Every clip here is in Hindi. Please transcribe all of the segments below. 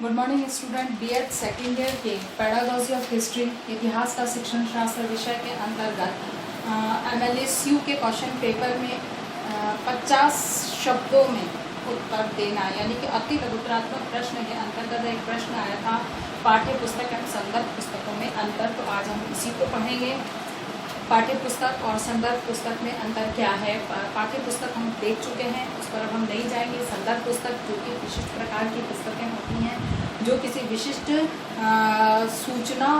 Good morning student. BEd second year के पेडागॉजी ऑफ हिस्ट्री इतिहास का शिक्षण शास्त्र विषय के अंतर्गत MLSU के क्वेश्चन पेपर में 50 शब्दों में उत्तर देना यानी कि अति लघुतरात्मक प्रश्न के अंतर्गत एक प्रश्न आया था पाठ्य पुस्तक एवं संदर्भ पुस्तकों में अंतर। तो आज हम इसी को पढ़ेंगे। पाठ्य पुस्तक और संदर्भ पुस्तक में अंतर क्या है। पाठ्य पुस्तक हम देख चुके हैं, उस पर अब हम नहीं जाएंगे। संदर्भ पुस्तक जो कि विशिष्ट प्रकार की पुस्तकें होती हैं जो किसी विशिष्ट सूचना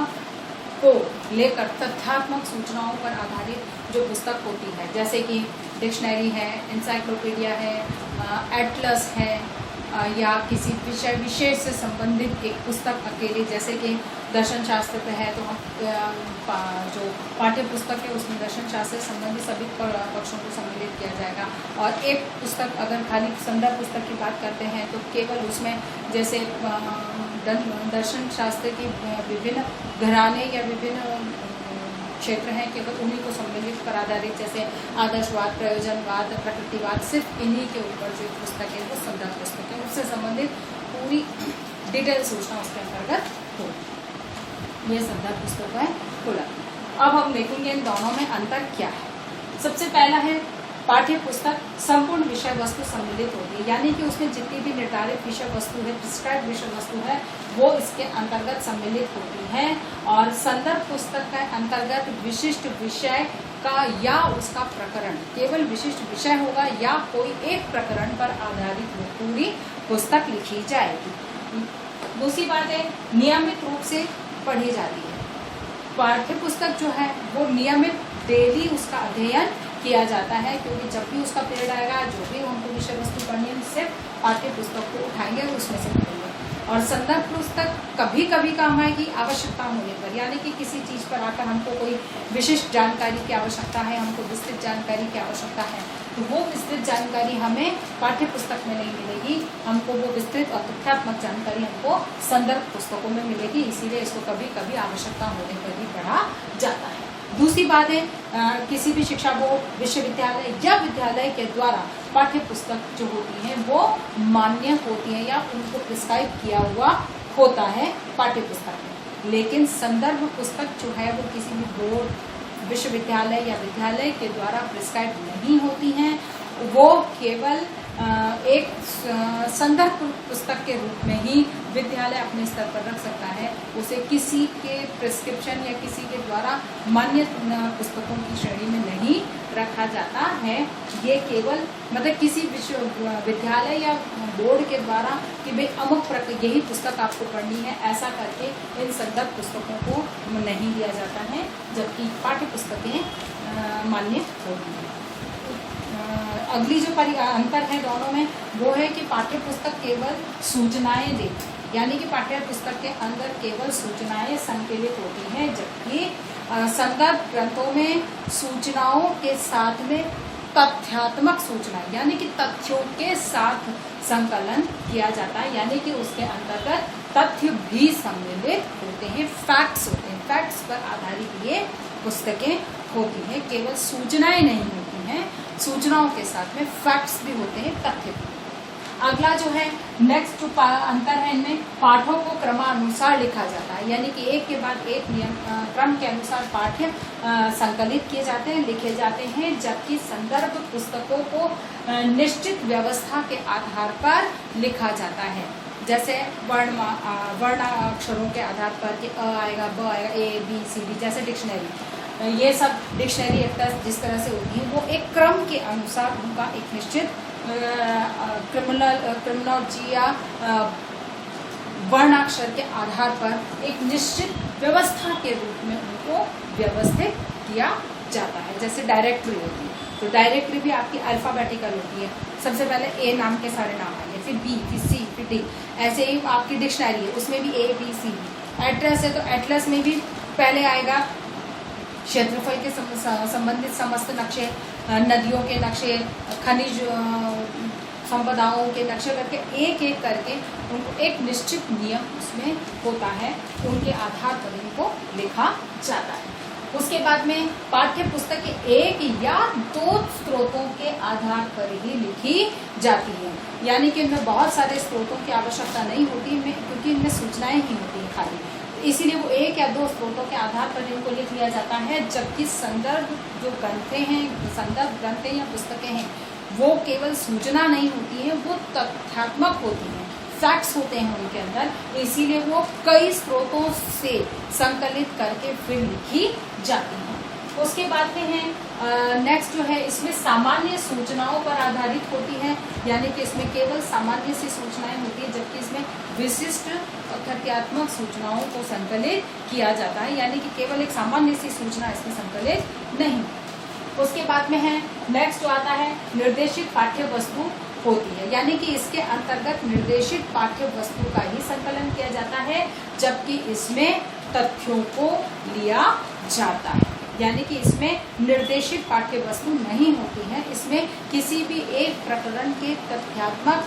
को लेकर तथ्यात्मक सूचनाओं पर आधारित जो पुस्तक होती है, जैसे कि डिक्शनरी है, इंसाइक्लोपीडिया है, एटलस है, या किसी विषय विशेष से संबंधित एक पुस्तक अकेले, जैसे कि दर्शन शास्त्र पे है तो हम जो पाठ्य पुस्तक है उसमें दर्शन शास्त्र से संबंधित सभी पक्षों को सम्मिलित किया जाएगा। और एक पुस्तक अगर खाली संदर्भ पुस्तक की बात करते हैं तो केवल उसमें जैसे दर्शन शास्त्र की विभिन्न घराने या विभिन्न क्षेत्र हैं, केवल उन्हीं को सम्मिलित पर आधारित, जैसे आदर्शवाद, प्रयोजनवाद, प्रकृतिवाद, सिर्फ इन्हीं के ऊपर जो पुस्तक है वो संदर्भ पुस्तक है। उससे संबंधित पूरी डिटेल सूचना उसके अंतर्गत हो, ये संदर्भ पुस्तक है खुला। अब हम देखेंगे इन दोनों में अंतर क्या है। सबसे पहला है पाठ्य पुस्तक संपूर्ण विषय वस्तु सम्मिलित होती है, यानी कि उसमें जितनी भी निर्धारित विषय वस्तु है, प्रिस्क्राइब विषय वस्तु है, वो इसके अंतर्गत सम्मिलित होती है। और संदर्भ पुस्तक के अंतर्गत विशिष्ट विषय का या उसका प्रकरण, केवल विशिष्ट विषय होगा या कोई एक प्रकरण पर आधारित वो पूरी पुस्तक लिखी जाएगी। दूसरी बात है नियमित रूप से पढ़ी जाती है। पाठ्य पुस्तक जो है वो नियमित डेली उसका अध्ययन किया जाता है, क्योंकि जब भी उसका पीरियड आएगा, जो भी हमको विषय वस्तु पढ़नी है, सिर्फ पाठ्य पुस्तक को उठाएंगे और उसमें से पढ़ेंगे। और संदर्भ पुस्तक कभी कभी काम आएगी आवश्यकता होने पर, यानी कि किसी चीज़ पर आकर हमको कोई विशिष्ट जानकारी की आवश्यकता है, हमको विस्तृत जानकारी की आवश्यकता है, तो वो विस्तृत जानकारी हमें पाठ्य पुस्तक में नहीं मिलेगी, हमको वो विस्तृत और तथ्यात्मक जानकारी हमको संदर्भ पुस्तकों में मिलेगी। इसीलिए इसको कभी कभी आवश्यकता होने पर भी पढ़ा जाता है। दूसरी बात है किसी भी शिक्षा बोर्ड, विश्वविद्यालय या विद्यालय के द्वारा पाठ्य पुस्तक जो होती है वो मान्य होती है या उनको प्रिस्क्राइब किया हुआ होता है पाठ्य पुस्तक में। लेकिन संदर्भ पुस्तक जो है वो किसी भी बोर्ड, विश्वविद्यालय या विद्यालय के द्वारा प्रिस्क्राइब नहीं होती हैं, वो केवल एक संदर्भ पुस्तक के रूप में ही विद्यालय अपने स्तर पर रख सकता है। उसे किसी के प्रिस्क्रिप्शन या किसी के द्वारा मान्य पुस्तकों की श्रेणी में नहीं रखा जाता है। ये केवल मतलब किसी विश्वविद्यालय या बोर्ड के द्वारा कि भाई अमुक प्रकार यही पुस्तक आपको पढ़नी है, ऐसा करके इन संदर्भ पुस्तकों को नहीं दिया जाता है, जबकि पाठ्य पुस्तकें मान्य होती हैं। अगली जो अंतर है दोनों में वो है कि पाठ्य पुस्तक केवल सूचनाएं देती है, यानी कि पाठ्य पुस्तक के अंदर केवल सूचनाएं संकलित होती हैं, जबकि संदर्भ ग्रंथों में सूचनाओं के साथ में तथ्यात्मक सूचनाएं यानी कि तथ्यों के साथ संकलन किया जाता है, यानी कि उसके अंतर्गत तथ्य भी सम्मिलित होते हैं, फैक्ट्स होते हैं, फैक्ट्स पर आधारित ये पुस्तकें होती हैं, केवल सूचनाएं नहीं होती हैं, सूचनाओं के साथ में फैक्ट्स भी होते हैं, तथ्य भी। अगला जो है नेक्स्ट जो अंतर है इनमें पाठों को क्रमानुसार लिखा जाता है, यानी कि एक के बाद एक नियम क्रम के अनुसार पाठ्य संकलित किए जाते हैं, लिखे जाते हैं, जबकि संदर्भ पुस्तकों को निश्चित व्यवस्था के आधार पर लिखा जाता है। जैसे वर्ण अक्षरों के आधार पर कि अ आएगा, ब आएगा, ए बी सी डी, जैसे डिक्शनरी, ये सब डिक्शनरी एक जिस तरह से होती है वो एक क्रम के अनुसार उनका एक निश्चित क्रिमिनोलॉजी या वर्णाक्षर के आधार पर एक निश्चित व्यवस्था के रूप में उनको व्यवस्थित किया जाता है। जैसे डायरेक्टरी होती है, तो डायरेक्टरी भी आपकी अल्फाबेटिकल होती है, सबसे पहले ए नाम के सारे नाम आएंगे, फिर बी, फिर सी, फिर डी। ऐसे ही आपकी डिक्शनरी है, उसमें भी A B C D. Atlas है तो एटलस में भी पहले आएगा क्षेत्रफल के संबंधित समस्त नक्शे, नदियों के नक्शे, खनिज संपदाओं के नक्शे करके एक एक करके उनको एक निश्चित नियम उसमें होता है, उनके आधार पर इनको लिखा जाता है। उसके बाद में पाठ्य पुस्तक एक या दो स्रोतों के आधार पर ही लिखी जाती है, यानी कि इनमें बहुत सारे स्रोतों की आवश्यकता नहीं होती क्योंकि इनमें सूचनाएं ही होती हैं खाली, इसीलिए वो एक या दो स्रोतों के आधार पर इनको लिख लिया जाता है। जबकि संदर्भ जो ग्रंथें हैं, संदर्भ ग्रंथें या पुस्तकें हैं, वो केवल सूचना नहीं होती है, वो तथ्यात्मक होती हैं, फैक्ट्स होते हैं उनके अंदर, इसीलिए वो कई स्रोतों से संकलित करके फिर लिखी जाती हैं। उसके बाद में है नेक्स्ट जो है, इसमें सामान्य सूचनाओं पर आधारित होती है, यानी कि इसमें केवल सामान्य सी सूचनाएं होती है, जबकि इसमें विशिष्ट तथ्यात्मक सूचनाओं को संकलित किया जाता है, यानी कि केवल एक सामान्य सी सूचना इसमें संकलित नहीं। उसके बाद में है नेक्स्ट जो आता है, निर्देशित पाठ्य वस्तु होती है, यानी कि इसके अंतर्गत निर्देशित पाठ्य वस्तु का ही संकलन किया जाता है, जबकि इसमें तथ्यों को लिया जाता है, यानी कि इसमें निर्देशित पाठ्य वस्तु नहीं होती है, इसमें किसी भी एक प्रकरण के तथ्यात्मक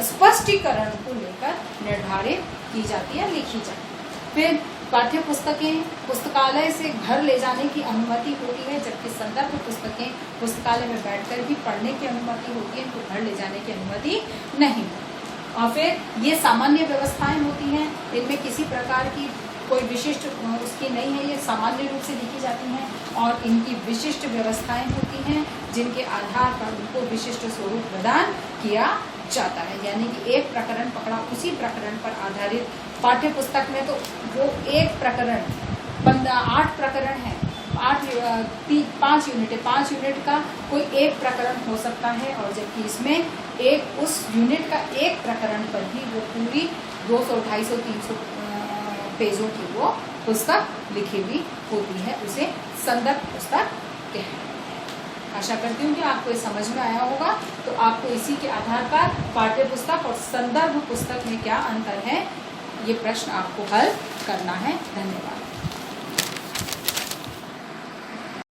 स्पष्टीकरण को लेकर निर्धारित की जाती है, लिखी जाती है। फिर पाठ्य पुस्तकें पुस्तकालय से घर ले जाने की अनुमति होती है, जबकि संदर्भ पुस्तकें पुस्तकालय में बैठकर ही पढ़ने की अनुमति होती है, इनको घर ले जाने की अनुमति नहीं। और फिर ये सामान्य व्यवस्थाएं होती हैं, इनमें किसी प्रकार की कोई विशिष्ट उसकी नहीं है, ये सामान्य रूप से लिखी जाती हैं और इनकी विशिष्ट व्यवस्थाएं होती हैं, जिनके आधार पर उनको विशिष्ट स्वरूप प्रदान किया जाता है, यानी कि एक प्रकरण पकड़ा, उसी प्रकरण पर आधारित। पाठ्य पुस्तक में तो वो एक प्रकरण 8 प्रकरण है, 5 यूनिट है, 5 यूनिट का कोई एक प्रकरण हो सकता है, और जबकि इसमें एक उस यूनिट का एक प्रकरण पर ही वो पूरी 200, 250, 300 पेजों की वो पुस्तक लिखी हुई होती है, उसे संदर्भ पुस्तक कहते हैं। आशा करती हूँ कि आपको ये समझ में आया होगा। तो आपको इसी के आधार पर पाठ्य पुस्तक और संदर्भ पुस्तक में क्या अंतर है, ये प्रश्न आपको हल करना है। धन्यवाद।